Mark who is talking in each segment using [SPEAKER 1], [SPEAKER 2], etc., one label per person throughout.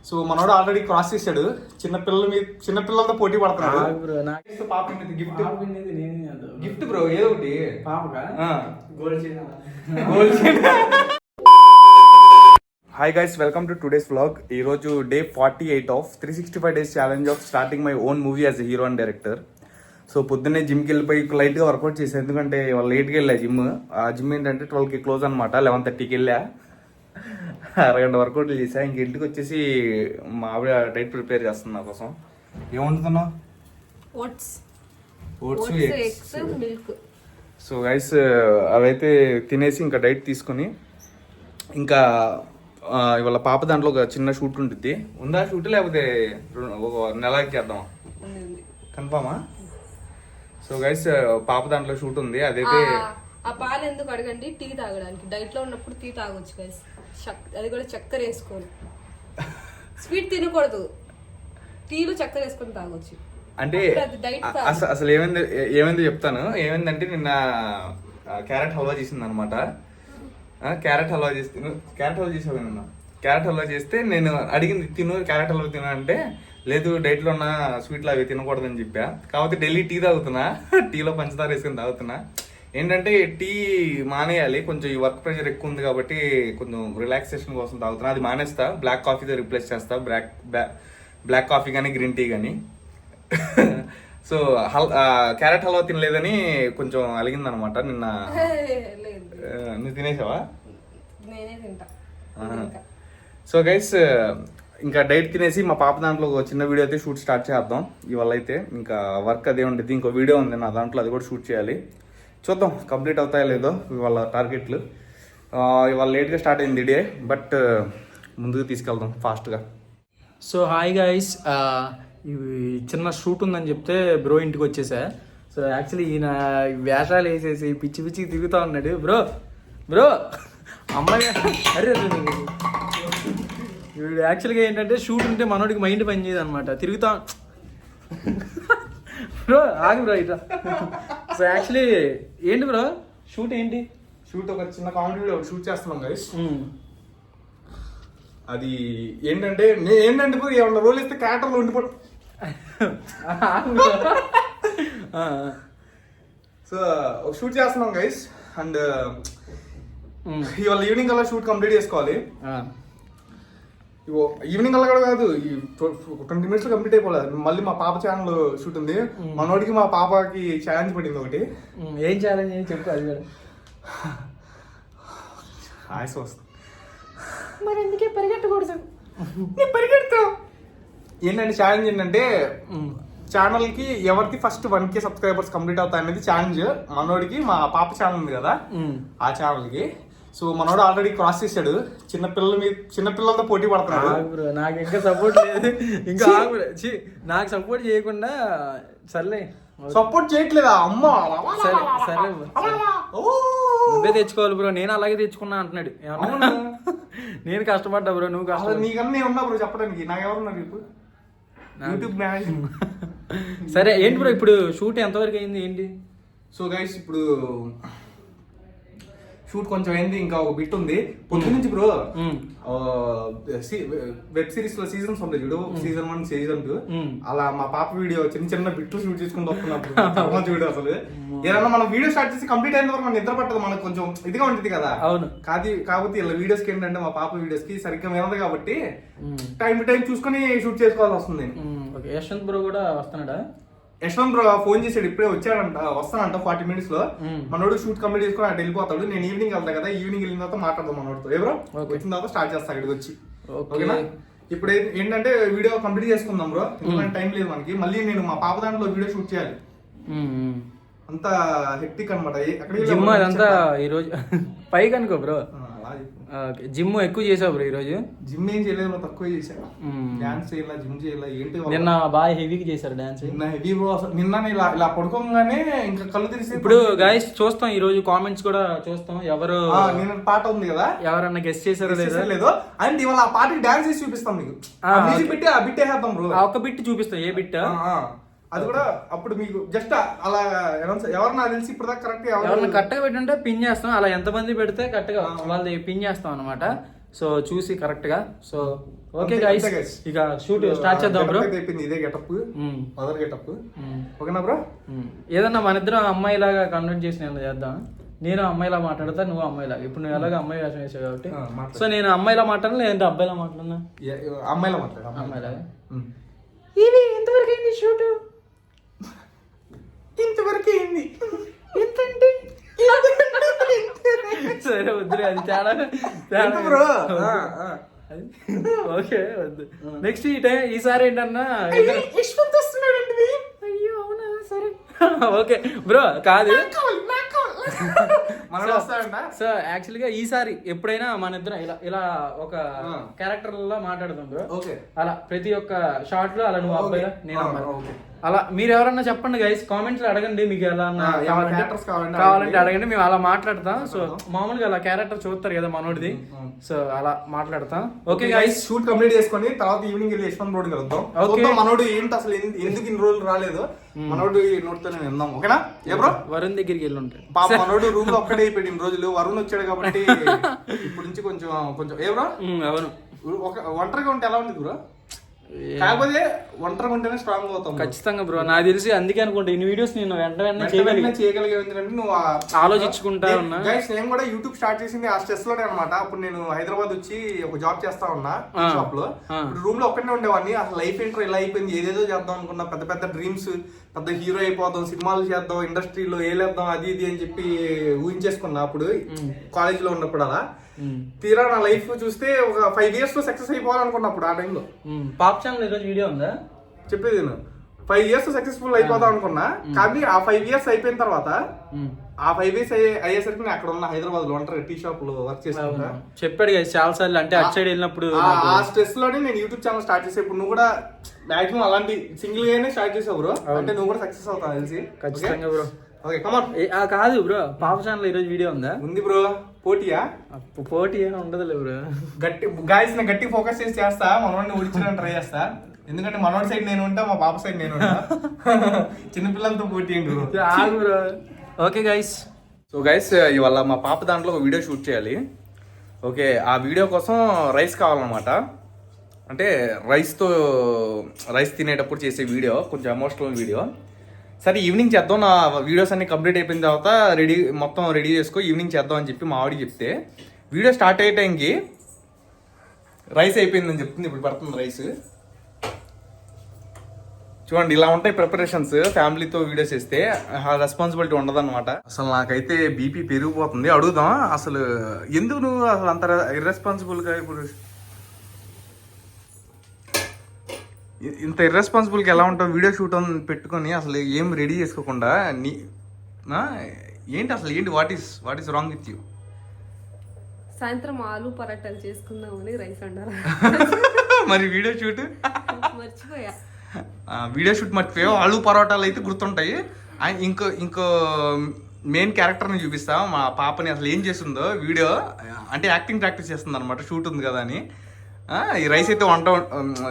[SPEAKER 1] So మనోడు already cross చేశాడు. చిన్నపిల్లలతో పోటీ పడుతున్నాడు. పాప గిఫ్ట్ గిఫ్ట్ బ్రో ఏదో ఒకటి
[SPEAKER 2] పాపగా gold
[SPEAKER 1] hi guys, welcome to today's vlog. ఈ రోజు day 48 of 365 days challenge of starting my own movie as hero and director. So పొద్దున్నే జిమ్కి వెళ్ళిపోయి లైట్గా వర్కౌట్ చేశాను, ఎందుకంటే ఇవాళ లేట్గా వెళ్ళా జిమ్. ఆ జిమ్ ఏంటంటే 12కి క్లోజ్ అనమాట. 11:30కి వెళ్ళా, అరగంట వర్కౌట్లు చేసా. ఇంక ఇంటికి వచ్చేసి మా ఆవిడ డైట్ ప్రిపేర్ చేస్తుంది నా కోసం. ఏమంటున్నావు? Oats eggs milk. So guys అవైతే తినేసి ఇంకా డైట్ తీసుకుని ఇంకా ఇవాళ పాప దాంట్లో ఒక చిన్న షూట్ ఉంటుంది. ఉందా షూట్, లేకపోతే ఒక నెలకి చేద్దాం? కన్ఫామా? సో గైస్ పాప దాంట్లో షూట్ ఉంది. అదైతే
[SPEAKER 3] ఆ పాలు ఎందుకు అడగండి, టీ తాగడానికి. డైట్ లో ఉన్నప్పుడు టీ తాగొచ్చు గైస్, అది కూడా చక్కెర వేసుకోవాలి. స్వీట్ తినకూడదు, టీలో చక్కెర వేసుకొని తాగొచ్చు.
[SPEAKER 1] అంటే అసలు ఏమైందో చెప్తాను. ఏమైందంటే నిన్న క్యారెట్ హల్వా చేసింది అనమాట. క్యారెట్ హల్వా చేసావు నిన్న. క్యారెట్ హల్వా చేస్తే నేను అడిగింది, తిను క్యారెట్ హల్వా తిను అంటే, లేదు డైట్లో ఉన్న స్వీట్లు అవి తినకూడదని చెప్పా. కాకపోతే డైలీ టీ తాగుతున్నా, టీలో పంచదార వేసుకొని తాగుతున్నా. ఏంటంటే టీ మానేయాలి, కొంచెం ఈ వర్క్ ప్రెషర్ ఎక్కువ ఉంది కాబట్టి కొంచెం రిలాక్సేషన్ కోసం తాగుతున్నా. అది మానేస్తా, బ్లాక్ కాఫీతో రిప్లేస్ చేస్తా. బ్లాక్ కాఫీ కానీ గ్రీన్ టీ కానీ. సో క్యారెట్ హల్వా తినలేదని కొంచెం అలిగిందనమాట నిన్న. నువ్వు తినేసావా? సో గైస్ ఇంకా డైట్ తినేసి మా పాప దాంట్లో ఒక చిన్న వీడియో అయితే షూట్ స్టార్ట్ చేద్దాం. ఇవాళ అయితే ఇంకా వర్క్ అదే ఉంటుంది. ఇంకో వీడియో ఉంది నా దాంట్లో, అది కూడా షూట్ చేయాలి. చూద్దాం కంప్లీట్ అవుతాయో లేదో ఇవాళ టార్గెట్లు. ఇవాళ లేట్గా స్టార్ట్ అయింది డే, బట్ ముందుకు తీసుకెళ్దాం ఫాస్ట్గా.
[SPEAKER 2] సో హాయ్ గైస్, చిన్న షూట్ ఉందని చెప్తే బ్రో ఇంటికి వచ్చేసా. సో యాక్చువల్లీ ఈయన వేషాలు వేసేసి పిచ్చి పిచ్చికి తిరుగుతూ ఉన్నాడు. బ్రో అమ్మాయి అరే వీడు యాక్చువల్గా ఏంటంటే షూట్ ఉంటే మనోడికి మైండ్ పని చేయదు అనమాట, తిరుగుతా. బ్రో ఆగి బ్రో ఇట్లా. సో యాక్చువల్లీ ఏంటి బ్రో షూట్ ఏంటి?
[SPEAKER 1] షూట్ ఒక చిన్న కామెడీ వీడియో షూట్ చేస్తున్నాం గైస్. అది ఏంటంటే ఏమన్నా రోల్ ఇస్తే క్యారెక్టర్లో ఉండిపోవడం. సో ఒక షూట్ చేస్తున్నాం గైస్, అండ్ ఇవాళ ఈవినింగ్ అలా షూట్ కంప్లీట్ చేసుకోవాలి. ఈవినింగ్ అలా కూడా కాదు, ఈ 20 minutes కంప్లీట్ అయిపోలేదు. మళ్ళీ మా పాప ఛానల్ షూట్ ఉంది. మనోడికి మా పాపకి ఛాలెంజ్ పడింది ఒకటి.
[SPEAKER 2] ఏం ఛాలెంజ్ అని చెప్పు. అది కూడా
[SPEAKER 1] ఆశ వస్తుంది
[SPEAKER 3] మరి అందుకే పరిగెట్టకూడదు.
[SPEAKER 1] పరిగెడతావు ఏంటంటే ఛాలెంజ్ ఏంటంటే ఛానల్ కి ఎవరికి ఫస్ట్ 1K సబ్స్క్రైబర్స్ కంప్లీట్ అవుతాయి అనేది ఛాలెంజ్. మనోడికి మా పాప ఛానల్ ఉంది కదా, ఆ ఛానల్ కి. సో మనోడు ఆల్రెడీ క్రాస్ చేశాడు. చిన్నపిల్లలతో పోటీ పడుతున్నాడు.
[SPEAKER 2] నాకు ఇంకా సపోర్ట్ లేదు, ఇంకా నాకు సపోర్ట్ చేయకుండా. సర్లే
[SPEAKER 1] సపోర్ట్ చేయట్లేదా? అమ్మా
[SPEAKER 2] సరే నువ్వే తెచ్చుకోవాలి బ్రో, నేను అలాగే తెచ్చుకున్నా అంటున్నాడు. నేను కష్టపడ్డా బ్రో, నువ్వు కష్టపడ.
[SPEAKER 1] నీకన్నా నేను ఉన్నా బ్రో చెప్పడానికి, నాకు ఎవరున్నారు ఇప్పుడు యూట్యూబ్ మేనేజర్.
[SPEAKER 2] సరే ఏంటి బ్రో ఇప్పుడు షూట్ ఎంతవరకు అయింది ఏంటి?
[SPEAKER 1] సో గైస్ ఇప్పుడు షూట్ కొంచెం అయింది, ఇంకా ఒక బిట్ ఉంది. పొద్దు నుంచి బ్రో వెబ్ సిరీస్ లో సీజన్స్ ఉంటాయి చూడు, సీజన్ 1 సీజన్ 2 అలా మా పాప వీడియో చిన్న బిట్లు షూట్ చేసుకుంటూ వస్తున్నప్పుడు చూడు. అసలు ఏదన్నా మనం వీడియో స్టార్ట్ చేసి కంప్లీట్ అయిన వరకు మనం నిద్ర పట్టదు, మనకు కొంచెం ఇదిగా ఉంటుంది కదా.
[SPEAKER 2] అవును.
[SPEAKER 1] కాకపోతే ఇలా వీడియోస్ కి ఏంటంటే మా పాప వీడియోస్ కి సరిగ్గా వినదు కాబట్టి టైం టు టైం చూసుకొని షూట్ చేసుకోవాల్సి వస్తుంది.
[SPEAKER 2] యశ్వంత్ బ్రో కూడా వస్తున్నాడా?
[SPEAKER 1] యశ్వంత్ బ్రో ఫోన్ చేసాడు, ఇప్పుడే వచ్చాడంట, వస్తానంట 40 minutes లో. మనోడు షూట్ కంప్లీట్ చేసుకుని అటు వెళ్ళిపోతాడు. నేను ఈవినింగ్ వెళ్తా కదా, ఈవినింగ్ వెళ్ళిన తర్వాత మాట్లాడదాం మనోడితో. ఎవరో వచ్చిన తర్వాత స్టార్ట్ చేస్తా ఇక్కడికి వచ్చి. ఓకేనా? ఇప్పుడు ఏంటంటే వీడియో కంప్లీట్ చేసుకుందాం బ్రో, ఎందుకంటే టైం లేదు మనకి. మళ్ళీ నేను మా పాప దాంట్లో వీడియో షూట్ చేయాలి. అంతా హెక్టిక్ అనమాట.
[SPEAKER 2] జిమ్ అదంతా ఈరోజు పైకి అనుకో బ్రో. జిమ్ ఎక్కువ చేసావు బ్రో ఈరోజు?
[SPEAKER 1] జిమ్ ఏం చేయలేదు, తక్కువ చేశాను. డాన్స్ చేయాల, జిమ్ చేయాల, ఏంటి
[SPEAKER 2] నిన్న బాగా హెవీగా చేశారు డాన్స్.
[SPEAKER 1] నిన్న హెవీ బ్రో. నిన్న ఇలా పడుకోగానే ఇంకా కళ్ళు తెరిసి.
[SPEAKER 2] ఇప్పుడు గైస్ చూస్తాం, ఈ రోజు కామెంట్స్ కూడా చూస్తాం. ఎవరు
[SPEAKER 1] నిన్న పాట ఉంది కదా,
[SPEAKER 2] ఎవరన్నా గెస్ట్ చేశారో
[SPEAKER 1] లేదో. అండ్ ఇవాళ ఆ పాటకి డాన్స్ చేసి చూపిస్తాం మీకు. పెట్టి ఆ బిట్ వేసేద్దాం బ్రో.
[SPEAKER 2] ఒక బిట్ చూపిస్తాం. ఏ బిట్?
[SPEAKER 1] అది కూడా అప్పుడు మీకు జస్ట్ అలా ఎవరన్నా తెలిసి ఇప్పుడు దాకా కరెక్ట్
[SPEAKER 2] ఎవరన్నా కరెక్ట్గా పెట్టుంటే పిన్ చేస్తాం. అలా ఎంతమంది పెడితే కరెక్ట్గా వాళ్ళది పిన్ చేస్తాం అనమాట. సో చూసి కరెక్ట్గా. సో ఓకే గైస్, ఇక షూట్ స్టార్ట్ చేద్దాం బ్రో.
[SPEAKER 1] ఇదే గెటప్, మదర్ గెటప్. ఓకేనా బ్రో?
[SPEAKER 2] ఏదన్నా మన ఇద్దరం అమ్మాయిలాగా కన్వర్ట్ చేసి నేను చేద్దాం. నేను అమ్మాయిలా మాట్లాడతా, నువ్వు అమ్మాయిలాగా. ఇప్పుడు నువ్వు ఎలాగ అమ్మాయి వేషం వేసావు కాబట్టి సో నేను అమ్మాయిలా మాట్లాడను, లేదంటే అబ్బాయిలా మాట్లాడినా.
[SPEAKER 1] అమ్మాయిలా మాట్లాడు.
[SPEAKER 2] అమ్మాయిలాగా. ఇది ఎంతవరకు అయింది షూట్?
[SPEAKER 1] ఇంతవరకు అయింది.
[SPEAKER 2] ఎంతంటే సరే వద్దులే, అది తేడా
[SPEAKER 1] బ్రో.
[SPEAKER 2] ఓకే వద్దు. నెక్స్ట్ ఈసారి ఏంటన్నా
[SPEAKER 1] యశ్వంత్ వస్తున్నాడండి.
[SPEAKER 2] అయ్యో అవునా, సరే ఓకే బ్రో. కాదు సో యాక్చువల్ గా ఈసారి ఎప్పుడైనా మన ఇద్దరం ఇలా ఇలా ఒక క్యారెక్టర్ లో మాట్లాడదాం బ్రో.
[SPEAKER 1] ఓకే,
[SPEAKER 2] అలా ప్రతి ఒక్క షార్ట్ లో అలా నువ్వు అబ్బాయిలా నేను అమ్మాయి అలా మీరు ఎవరన్నా చెప్పండి గైస్, కామెంట్స్ లో అడగండి మీకు ఎలా కావాలంటే అడగండి, మేము అలా మాట్లాడతాం. సో మామూలుగా అలా క్యారెక్టర్ చూస్తారు కదా మనోడిది, సో అలా మాట్లాడతాం. ఓకే గైస్,
[SPEAKER 1] షూట్ కంప్లీట్ చేసుకొని తర్వాత ఈవినింగ్ వెళ్ళి యశ్వంత్ రోడ్ కలుద్దాం. మనోడు ఏంటి అసలు ఎందుకు ఇన్ని రోజులు రాలేదు, మనోడు నోటితో విందాం. ఓకేనా? ఏ బ్రో?
[SPEAKER 2] వరుణ్ దగ్గరికి వెళ్ళి ఉంటాయి.
[SPEAKER 1] పాప మనోడు రూమ్ లో ఒక్కడే అయిపోయి ఇన్ని రోజులు. వరుణ్ వచ్చాడు కాబట్టి ఇప్పుడు నుంచి కొంచెం కొంచెం. ఏ బ్రో?
[SPEAKER 2] అవును.
[SPEAKER 1] ఒంటరిగా ఉంటే ఎలా ఉంది బ్రో? కాకపోతే ఒంటరిగా ఉంటేనే స్ట్రాంగ్ అవుతాం
[SPEAKER 2] ఖచ్చితంగా బ్రో. నాకు తెలిసి అందుకే అనుకుంటా ఇన్ని వీడియోస్ నేను వెంటనే
[SPEAKER 1] చేయగలిగే నువ్వు
[SPEAKER 2] ఆలోచించుకుంటా ఉన్నా.
[SPEAKER 1] గైస్ నేను కూడా యూట్యూబ్ స్టార్ట్ చేసింది ఆ స్ట్రెస్ లోనే అనమాట. అప్పుడు నేను హైదరాబాద్ వచ్చి ఒక జాబ్ చేస్తా ఉన్నా షాప్ లో. రూమ్ లో ఒక్కనే ఉండేవాడిని. అసలు లైఫ్ ఏంటో ఇలా అయిపోయింది, ఏదేదో చేద్దాం అనుకున్నా, పెద్ద పెద్ద డ్రీమ్స్, పెద్ద హీరో అయిపోదాం, సినిమాలు చేద్దాం, ఇండస్ట్రీలో ఏలేద్దాం, అది ఇది అని చెప్పి ఊహించేసుకున్నా అప్పుడు కాలేజ్ లో ఉన్నప్పుడు. అలా తీరా నా లైఫ్ చూస్తే ఒక 5 years లో సక్సెస్ అయిపోవాలనుకున్నప్పుడు ఆ టైంలో.
[SPEAKER 2] పాప్ ఛానల్ ఈరోజు వీడియో ఉందా
[SPEAKER 1] చెప్పేది నేను. 5 years సక్సెస్ఫుల్ అయిపోదాం అనుకున్నా. కానీ ఆ 5 years అయిపోయిన తర్వాత ఆ 5 years అయ్యేసరికి నేను అక్కడ ఉన్న హైదరాబాద్ లో ఒంటరి టీ షాప్ లో వర్క్ చేసుకుంటా.
[SPEAKER 2] చెప్పాడు కదా చాలా సార్లు, అంటే అటు సైడ్ వెళ్ళినప్పుడు
[SPEAKER 1] ఆ స్ట్రెస్ లోనే నేను యూట్యూబ్ ఛానల్ స్టార్ట్ చేసే. ఇప్పుడు నువ్వు కూడా మాక్సిమం అలాంటి సింగిల్ గానే స్టార్ట్ చేసావు బ్రో. అంటే నువ్వు కూడా సక్సెస్ అవుతావు తెలిసి.
[SPEAKER 2] ఖచ్చితంగా బ్రో.
[SPEAKER 1] Okay come on.
[SPEAKER 2] కాదు బ్రో, పాప ఛానల్ ఈరోజు వీడియో ఉందా?
[SPEAKER 1] ఉంది బ్రో. పోటీయా?
[SPEAKER 2] పోటీ ఏమీ ఉండదులే బ్రో.
[SPEAKER 1] గట్టి గాయస్ నేను గట్టి ఫోకస్ చేసి చేస్తా, మనోడిని ఊడించడానికి ట్రై చేస్తా. ఎందుకంటే మనోడి సైడ్ నేను ఉంటా, మా పాప సైడ్ నేను ఉంటా. చిన్నపిల్లలతో పోటీ ఏంటి bro.
[SPEAKER 2] Okay guys,
[SPEAKER 1] so guys ఇవాళ మా పాప దాంట్లో ఒక వీడియో షూట్ చేయాలి. ఓకే, ఆ వీడియో కోసం రైస్ కావాలన్నమాట. అంటే రైస్ తినేటప్పుడు చేసే వీడియో, కొంచెం ఎమోషనల్ వీడియో. సరే ఈవినింగ్ చేద్దాం, నా వీడియోస్ అన్ని కంప్లీట్ అయిపోయిన తర్వాత మొత్తం రెడీ చేసుకో, ఈవినింగ్ చేద్దాం అని చెప్పి మా ఆవిడకి చెప్తే, వీడియో స్టార్ట్ అయ్యే టైంకి రైస్ అయిపోయిందని చెప్తుంది. ఇప్పుడు పడుతుంది రైస్. చూడండి ఇలా ఉంటాయి ప్రిపరేషన్స్. ఫ్యామిలీతో వీడియోస్ చేస్తే రెస్పాన్సిబిలిటీ ఉండదన్నమాట. అసలు నాకైతే బీపీ పెరిగిపోతుంది. అడుగుదాం అసలు ఎందుకు నువ్వు అసలు అంత ఇర్రెస్పాన్సిబుల్గా ఇప్పుడు ఇంత ఇర్రెస్పాన్సిబుల్గా ఎలా ఉంటావు? వీడియో షూట్ పెట్టుకొని అసలు ఏం రెడీ చేసుకోకుండా ఏంటి అసలు ఏంటి? What is wrong with you?
[SPEAKER 3] సాయంత్రం ఆలు పరాటాలు చేసుకుందామని రైస్ వండాలి.
[SPEAKER 1] మరి వీడియో షూట్
[SPEAKER 3] మర్చిపోయా.
[SPEAKER 1] వీడియో షూట్ మర్చిపోయావు. ఆలు పరోటాలు అయితే గుర్తుంటాయి. ఇంకో మెయిన్ క్యారెక్టర్ని చూపిస్తా, మా పాపని అసలు ఏం చేస్తుందో వీడియో. అంటే యాక్టింగ్ ప్రాక్టీస్ చేస్తుంది అనమాట, షూట్ ఉంది కదా అని. ఈ రైస్ అయితే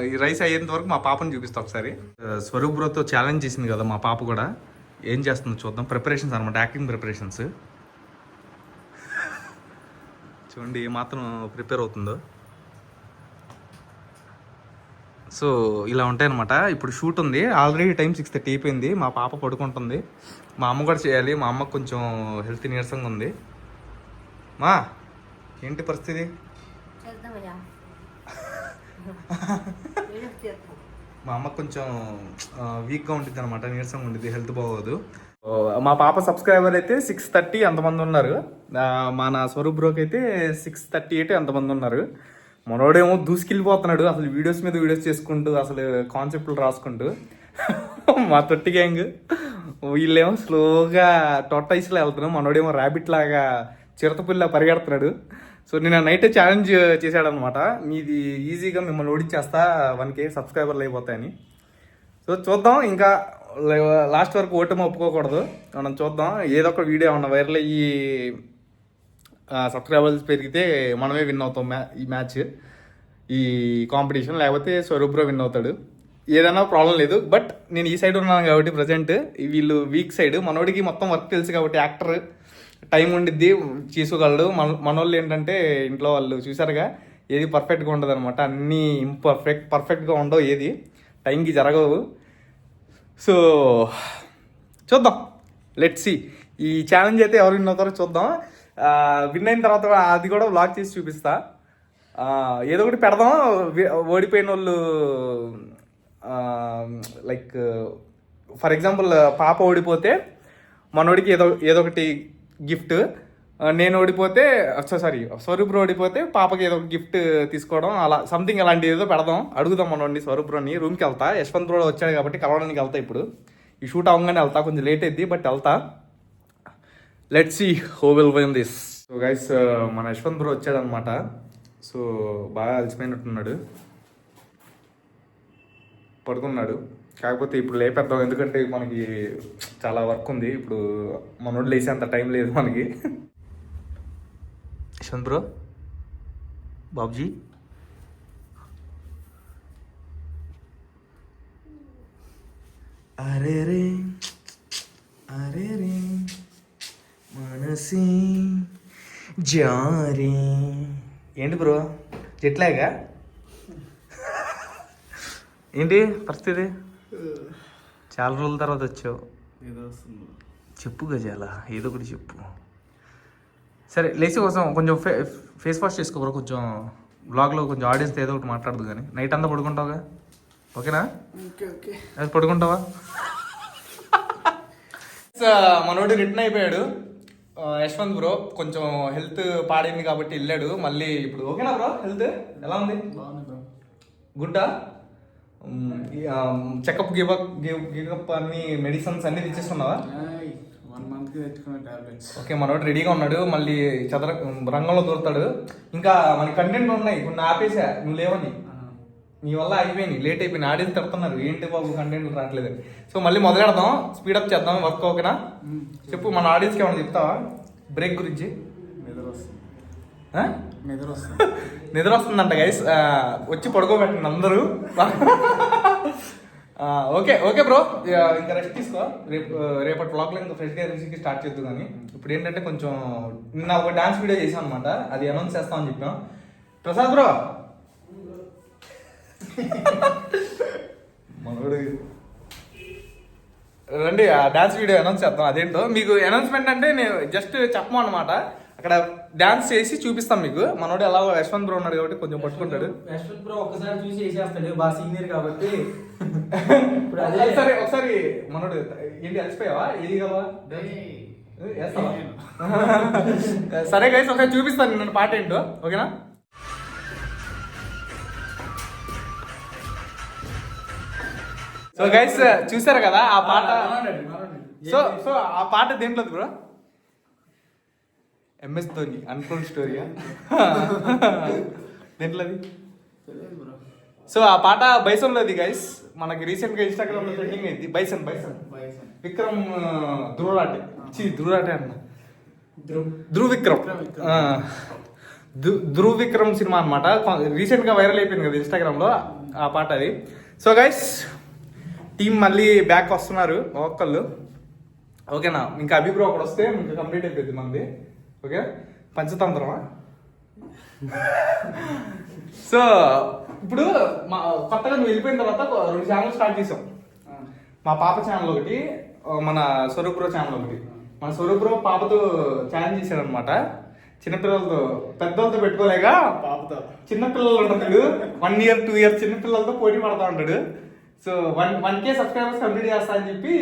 [SPEAKER 1] ఈ రైస్ అయ్యేంత వరకు మా పాపని చూపిస్తా ఒకసారి. స్వరూప్ బ్రోతో ఛాలెంజ్ చేసింది కదా మా పాప కూడా, ఏం చేస్తుందో చూద్దాం. ప్రిపరేషన్స్ అనమాట, యాక్టింగ్ ప్రిపరేషన్స్. చూడండి ఏ మాత్రం ప్రిపేర్ అవుతుందో. సో ఇలా ఉంటాయి అనమాట. ఇప్పుడు షూట్ ఉంది, ఆల్రెడీ టైం 6:30 అయిపోయింది. మా పాప పడుకుంటుంది. మా అమ్మ కూడా చేయాలి. మా అమ్మకు కొంచెం హెల్త్ నీరసంగా ఉంది. మా ఏంటి పరిస్థితి? మా అమ్మ కొంచెం వీక్గా ఉంటుంది అనమాట, నీరసంగా ఉంటుంది, హెల్త్ బాగోదు. మా పాప సబ్స్క్రైబర్ అయితే 630 అంతమంది ఉన్నారు. మన స్వరూప్ బ్రోకి అయితే 638 అంతమంది ఉన్నారు. మనోడేమో దూసుకెళ్ళిపోతున్నాడు అసలు, వీడియోస్ మీద వీడియోస్ చేసుకుంటూ, అసలు కాన్సెప్ట్లు రాసుకుంటూ. మా తొట్టి గ్యాంగ్ వీళ్ళేమో స్లోగా టొట్టైస్లో వెళ్తున్నాం, మనోడేమో ర్యాబిట్ లాగా చిరతపుల్లా పరిగెడుతున్నాడు. సో నేను నైట్ ఛాలెంజ్ చేశాడనమాట, మీది ఈజీగా మిమ్మల్ని ఓడించేస్తా 1K సబ్స్క్రైబర్లు అయిపోతాయని. సో చూద్దాం, ఇంకా లాస్ట్ వరకు ఓటమి ఒప్పుకోకూడదు. మనం చూద్దాం, ఏదో ఒక వీడియో ఏమన్నా వైరల్ అయ్యి సబ్స్క్రైబర్స్ పెరిగితే మనమే విన్ అవుతాం ఈ మ్యాచ్, ఈ కాంపిటీషన్. లేకపోతే స్వరూప్ బ్రో విన్ అవుతాడు. ఏదైనా ప్రాబ్లం లేదు. బట్ నేను ఈ సైడ్ ఉన్నాను కాబట్టి ప్రజెంట్, వీళ్ళు వీక్ సైడ్. మనోడికి మొత్తం వర్క్ తెలుసు కాబట్టి యాక్టర్ టైం ఉండిద్ది, చేసుకోగలడు. మనోళ్ళు ఏంటంటే ఇంట్లో వాళ్ళు చూసారుగా ఏది పర్ఫెక్ట్గా ఉండదు అనమాట. అన్నీ పర్ఫెక్ట్గా ఉండవు, ఏది టైంకి జరగవు. సో చూద్దాం, లెట్స్ సీ. ఈ ఛాలెంజ్ అయితే ఎవరు విన్ అవుతారో చూద్దాం. విన్ అయిన తర్వాత అది కూడా వ్లాగ్ చేసి చూపిస్తా. ఏదో ఒకటి పెడదాం. ఓడిపోయిన వాళ్ళు లైక్ ఫర్ ఎగ్జాంపుల్ పాప ఓడిపోతే మనోడికి ఏదో ఒకటి గిఫ్ట్, నేను ఓడిపోతే స్వరూప్ బ్రో ఓడిపోతే పాపకి ఏదో ఒక గిఫ్ట్ తీసుకోవడం, అలా సంథింగ్ అలాంటి ఏదో పెడదాం. అడుగుదాం మనోడిని, స్వరూప్ బ్రోని. రూమ్కి వెళ్తా, యశ్వంత్ బ్రో వచ్చాడు కాబట్టి కలవడానికి వెళ్తా. ఇప్పుడు ఈ షూట్ అవ్వగానే వెళ్తా, కొంచెం లేట్ అయింది బట్ వెళ్తా. Let's see who will win this. So guys, మన యశ్వంత్ బ్రో వచ్చాడనమాట. సో బాగా అలసిపోయినట్టున్నాడు, పడుకున్నాడు. కాకపోతే ఇప్పుడు లేపేద్దాం, ఎందుకంటే మనకి చాలా వర్క్ ఉంది. ఇప్పుడు మనోడు లేసే అంత టైం లేదు మనకి. యశ్వంత్ బ్రో, బాబుజీ, అరే రే అరే రే మనసి జారీ. ఏంటి బ్రో జెట్లాగా? ఏంటి పరిస్థితి? చాలా రోజుల తర్వాత వచ్చావు, చెప్పు గజాల, ఏదో ఒకటి చెప్పు. సరే లేచి కోసం కొంచెం ఫేస్ వాష్ చేసుకో బ్రో. కొంచెం బ్లాగ్లో కొంచెం ఆడియన్స్ ఏదో ఒకటి మాట్లాడదు కానీ. నైట్ అంతా పడుకుంటావుగా, ఓకేనా? అది పడుకుంటావా? మనోడు రిటర్న్ అయిపోయాడు యశ్వంత్ బ్రో. కొంచెం హెల్త్ పాడైంది కాబట్టి వెళ్ళాడు. మళ్ళీ ఇప్పుడు ఓకేనా బ్రో? హెల్త్ ఎలా ఉంది? గుడ్డా? చెకప్ గివప్ అన్ని మెడిసిన్స్ అన్ని తెచ్చేస్తున్నావా?
[SPEAKER 2] 1 month తెచ్చుకున్న టాబ్లెట్స్.
[SPEAKER 1] ఓకే, మనోడు రెడీగా ఉన్నాడు. మళ్ళీ రంగంలో దూరుతాడు. ఇంకా మన కంటెంట్ ఉన్నాయి, కొన్ని ఆపేసా నువ్వు లేవని. నీ వల్ల అయిపోయింది, లేట్ అయిపోయింది. ఆడియన్స్ తిడుతున్నారు, ఏంటి బాబు కంటెంట్ రావట్లేదు. సో మళ్ళీ మొదలెడదాం, స్పీడప్ చేద్దాం వర్క్. ఓకేనా? చెప్పు, మన ఆడియన్స్కి ఏమైనా చెప్తావా బ్రేక్ గురించి? నిద్ర వస్తుందంట గైస్, వచ్చి పడుకోబెట్టండి అందరూ. ఓకే బ్రో, ఇంకా రెస్ట్ తీసుకో. రేపటి బ్లాగ్లో ఇంకా ఫ్రెష్గా రీసీకి స్టార్ట్ చేద్దు. కానీ ఇప్పుడు ఏంటంటే కొంచెం నిన్న ఒక డాన్స్ వీడియో చేసాం అనమాట, అది అనౌన్స్ చేస్తామని చెప్పాం. ప్రసాద్ బ్రో మనోడు రండి, ఆ డాన్స్ వీడియో అనౌన్స్ చేద్దాం. అదేంటో మీకు అనౌన్స్మెంట్ అంటే నేను జస్ట్ చెప్పము అనమాట. అక్కడ డాన్స్ చేసి చూపిస్తాం మీకు. మనోడు ఎలా యశ్వంత్ బ్రో ఉన్నాడు కాబట్టి కొంచెం పట్టుకుంటాడు.
[SPEAKER 2] యశ్వంత్ బ్రో ఒక్కసారి చూసి వేసేస్తాడు, బాగా సీనియర్ కాబట్టి.
[SPEAKER 1] ఇప్పుడు అదే ఒకసారి మనోడు ఏంటి అలసిపోయావా? ఏది కావా వేస్తావా? సరే గైస్, ఒకసారి చూపిస్తాను నేను పాట ఏంటో, ఓకేనా? సో గైస్ చూసారు కదా ఆ పాట. సో ఆ పాట దేంట్లో బ్రో? MS ధోని అన్ఫోల్డ్ స్టోరీయా దేంట్లో? సో ఆ పాట బైసన్లోది గైస్. మనకి రీసెంట్ గా ఇన్స్టాగ్రామ్ లో ట్రెండింగ్ అయింది. బైసన్ విక్రమ్ ధృవరాటే అన్న ధ్రువ్ విక్రమ్ సినిమా అనమాట. రీసెంట్ గా వైరల్ అయిపోయింది కదా ఇన్స్టాగ్రామ్ లో ఆ పాట అది. సో గైస్, టీం మళ్ళీ బ్యాక్ వస్తున్నారు ఒక్కళ్ళు, ఓకేనా? ఇంకా అభిప్రాయం ఒకటి వస్తే ఇంకా కంప్లీట్ అయిపోయింది మంది. ఓకే, పంచతంత్రమా? సో ఇప్పుడు మా కొత్తగా నువ్వు వెళ్ళిపోయిన తర్వాత 2 ఛానల్ స్టార్ట్ చేసాం. మా పాప ఛానల్ ఒకటి, మన స్వరూప్ బ్రో ఛానల్ ఒకటి. మన స్వరూప్ బ్రో పాపతో ఛాలెంజ్ చేశాడు అనమాట. చిన్నపిల్లలతో, పెద్దలతో పెట్టుకోలేక పాపతో చిన్నపిల్లలు ఉంటాడు 1 year 2 years చిన్నపిల్లలతో పోటీ పడతా ఉంటాడు. సో 1K సబ్స్క్రైబర్స్ కంప్లీట్ చేస్తా అని చెప్పి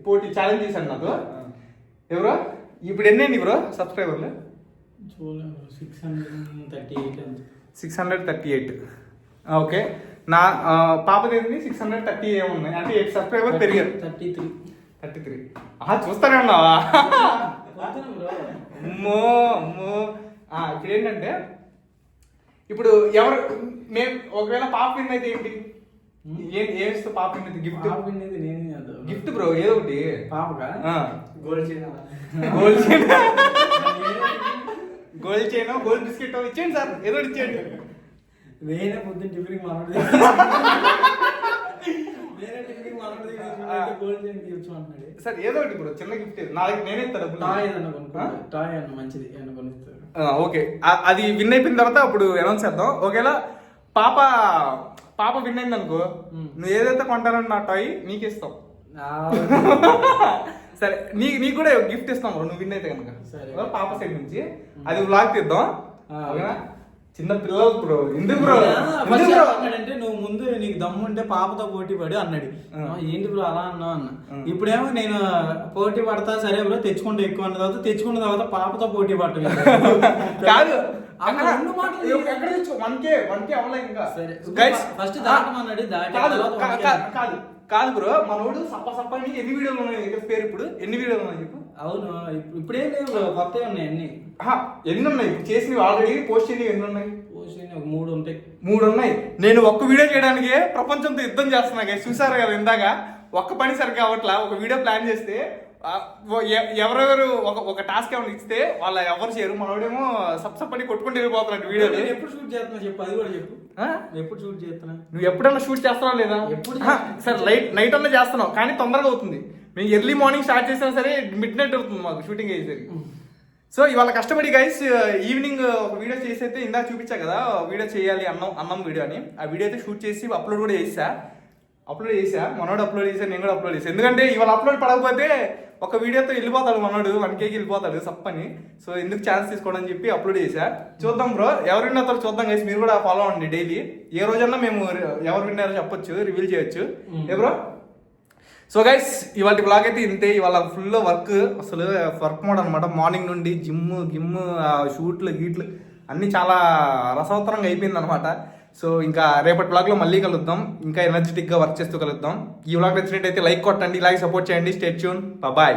[SPEAKER 1] పోటీ ఛాలెంజ్ చేశాడు నాతో. ఎవరో ఇప్పుడు ఎన్ని బ్రో సబ్స్క్రైబర్లు? 638. ఓకే, నా పాపది ఏంటి 630 ఏమున్నాయి అంటే 8 సబ్స్క్రైబర్ పెరిగారు. 33. చూస్తానే ఉన్నావా? అమ్మో. ఇప్పుడు ఏంటంటే, ఇప్పుడు ఎవరు మేము ఒకవేళ పాప విన్ అయితే ఏంటి? ఏమిస్తా పాప విన్ అయితే? గిఫ్ట్ బ్రో, ఏదో ఒకటి.
[SPEAKER 2] పాపగా గోల్డ్ చైన్,
[SPEAKER 1] గోల్డ్ బిస్కెట్ ఇచ్చేయండి సార్, ఏదో ఇచ్చేయండి.
[SPEAKER 2] నేనే పొద్దున్న టిఫిన్ గోల్డ్ చైన్ తీర్చు.
[SPEAKER 1] సార్ ఏదో ఒకటి బ్రో, చిన్న గిఫ్ట్. నేనే
[SPEAKER 2] టాయ్ అన్న మంచిది ఏమన్నా కొనిస్తారు.
[SPEAKER 1] ఓకే అది విన్ అయిపోయిన తర్వాత అప్పుడు అనౌన్స్ చేద్దాం. ఒకవేళ పాప విన్ అయింది అనుకో, నువ్వు ఏదైతే కొంటానో నా టాయ్ నీకు ఇస్తాం. సరే నీకు కూడా గిఫ్ట్ ఇస్తాం బ్రో నువ్వు విన్ అయితే కనుక. పాప సైడ్ నుంచి అది వ్లాగ్ తీద్దాం. చిన్న పిల్లలు బ్రో, ఎందుకు బ్రో
[SPEAKER 2] అన్నాడంటే నువ్వు ముందు నీకు దమ్ముంటే పాపతో పోటీ పడి అన్నాడు. ఏంటి బ్రో అలా అన్నావు అన్న. ఇప్పుడేమో నేను పోటీ పడతా, సరే బ్రో తెచ్చుకుంటే ఎక్కువ అన్న తర్వాత తెచ్చుకున్న తర్వాత పాపతో పోటీ పడటం
[SPEAKER 1] కాదు.
[SPEAKER 2] రెండు మాటలు
[SPEAKER 1] ఎక్కడ తెచ్చు 1K అవ్వలే ఇంకా.
[SPEAKER 2] ఫస్ట్ దాటమన్నాడు,
[SPEAKER 1] కాదు కాదు బ్రో, మనోడు సప్ప ఎన్ని వీడియోలు ఉన్నాయి పేరు ఇప్పుడు ఎన్ని వీడియోలు ఉన్నాయి చెప్పు.
[SPEAKER 2] అవును ఇప్పుడేం లేవు బ్రో, కొత్తవి ఉన్నాయి అన్ని.
[SPEAKER 1] ఎన్ని ఉన్నాయి చేసినవి ఆల్రెడీ పోస్ట్ చేయని ఎన్ని ఉన్నాయి?
[SPEAKER 2] పోస్ట్ చేయని 3 ఉంటాయి.
[SPEAKER 1] 3 ఉన్నాయి. నేను ఒక్క వీడియో చేయడానికి ప్రపంచంతో యుద్ధం చేస్తున్నా గైస్. చూసారు కదా ఇందాక ఒక్క పని సరిగ్గా అవ్వట్లా. ఒక వీడియో ప్లాన్ చేస్తే ఎవరెవరు ఒక టాస్క్ ఏమైనా ఇస్తే వాళ్ళ ఎవరు చేయరు, మనోడేమో సప్పని కొట్టుకుంటూ వెళ్ళిపోతున్నాడు వీడియో.
[SPEAKER 2] ఎప్పుడు షూట్ చేస్తున్నా చెప్పు, అది కూడా చెప్పు. ఎప్పుడు షూట్ చేస్తున్నా?
[SPEAKER 1] నువ్వు ఎప్పుడన్నా షూట్ చేస్తున్నావు లేదా?
[SPEAKER 2] ఎప్పుడు
[SPEAKER 1] సరే నైట్ అన్నా చేస్తున్నావు కానీ తొందరగా అవుతుంది. మేము ఎర్లీ మార్నింగ్ స్టార్ట్ చేసినా సరే మిడ్ నైట్ అవుతుంది మాకు షూటింగ్ అయ్యేసరికి. సో ఇవాళ కష్టపడి గైస్ ఈవినింగ్ ఒక వీడియో చేసి అయితే ఇందాక చూపించా కదా వీడియో చేయాలి అన్నం వీడియో అని. ఆ వీడియో అయితే షూట్ చేసి అప్లోడ్ కూడా చేసా. మనోడు అప్లోడ్ చేసా, నేను కూడా అప్లోడ్ చేశాను. ఎందుకంటే ఇవాళ అప్లోడ్ పడకపోతే ఒక వీడియోతో వెళ్ళిపోతాడు మనోడు, 1Kకి వెళ్ళిపోతాడు సప్పని. సో ఎందుకు ఛాన్స్ తీసుకోవడం అని చెప్పి అప్లోడ్ చేశా. చూద్దాం బ్రో ఎవరు విన్నారో చూద్దాం గైస్. మీరు కూడా ఫాలో అవ్వండి డైలీ. ఏ రోజన్నా మేము ఎవరు విన్నారో చెప్పొచ్చు, రివీల్ చేయొచ్చు ఏ బ్రో. సో గైస్ ఇవాళ బ్లాగ్ అయితే ఇంతే. ఇవాళ ఫుల్ వర్క్, అసలు వర్క్ మోడ్ అనమాట. మార్నింగ్ నుండి గిమ్ షూట్లు గీట్లు అన్నీ చాలా రసవత్తరంగా అయిపోయింది అనమాట. సో ఇంకా రేపటి బ్లాగ్లో మళ్ళీ కలుద్దాం, ఇంకా ఎనర్జెటిక్గా వర్క్ చేస్తూ కలుద్దాం. ఈ బ్లాగ్ నచ్చినట్టయితే లైక్ కొట్టండి, ఇలాగే సపోర్ట్ చేయండి. Stay tune, bye.